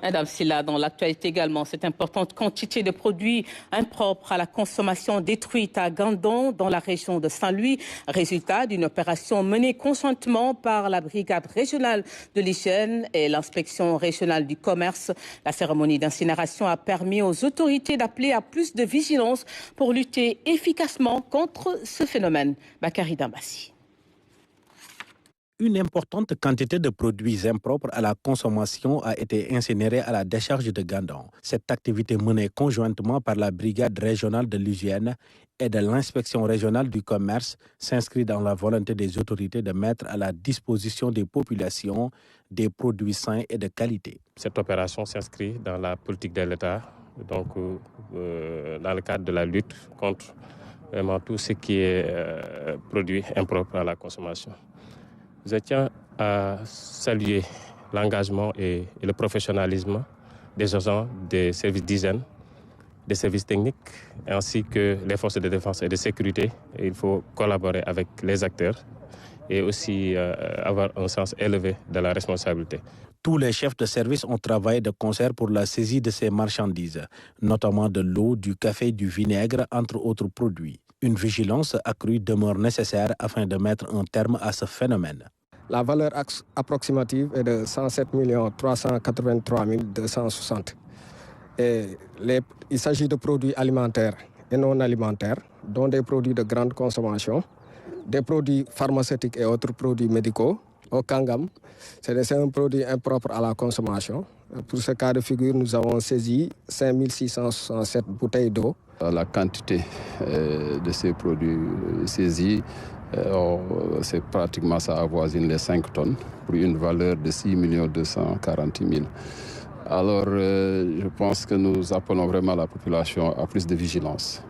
Madame Silla, dans l'actualité également, cette importante quantité de produits impropres à la consommation détruite à Gandon, dans la région de Saint-Louis, résultat d'une opération menée conjointement par la brigade régionale de l'hygiène et l'inspection régionale du commerce. La cérémonie d'incinération a permis aux autorités d'appeler à plus de vigilance pour lutter efficacement contre ce phénomène. Bakary Dambassi. Une importante quantité de produits impropres à la consommation a été incinérée à la décharge de Gandon. Cette activité menée conjointement par la brigade régionale de l'hygiène et de l'inspection régionale du commerce s'inscrit dans la volonté des autorités de mettre à la disposition des populations des produits sains et de qualité. Cette opération s'inscrit dans la politique de l'État, donc dans le cadre de la lutte contre vraiment tout ce qui est produit impropre à la consommation. Je tiens à saluer l'engagement et le professionnalisme des agents des services d'hygiène, des services techniques, ainsi que les forces de défense et de sécurité. Il faut collaborer avec les acteurs et aussi avoir un sens élevé de la responsabilité. Tous les chefs de service ont travaillé de concert pour la saisie de ces marchandises, notamment de l'eau, du café, du vinaigre, entre autres produits. Une vigilance accrue demeure nécessaire afin de mettre un terme à ce phénomène. La valeur approximative est de 107 383 260. Il s'agit de produits alimentaires et non alimentaires, dont des produits de grande consommation, des produits pharmaceutiques et autres produits médicaux. Au Kangam, c'est un produit impropre à la consommation. Pour ce cas de figure, nous avons saisi 5 667 bouteilles d'eau. La quantité de ces produits saisis, c'est pratiquement, ça avoisine les 5 tonnes pour une valeur de 6 240 000. Alors, je pense que nous appelons vraiment la population à plus de vigilance,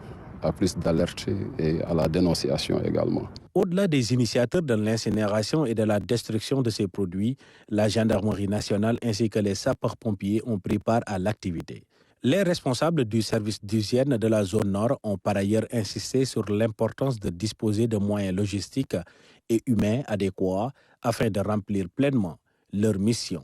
à plus d'alerte et à la dénonciation également. Au-delà des initiateurs de l'incinération et de la destruction de ces produits, la gendarmerie nationale ainsi que les sapeurs-pompiers ont pris part à l'activité. Les responsables du service d'hygiène de la zone nord ont par ailleurs insisté sur l'importance de disposer de moyens logistiques et humains adéquats afin de remplir pleinement leur mission.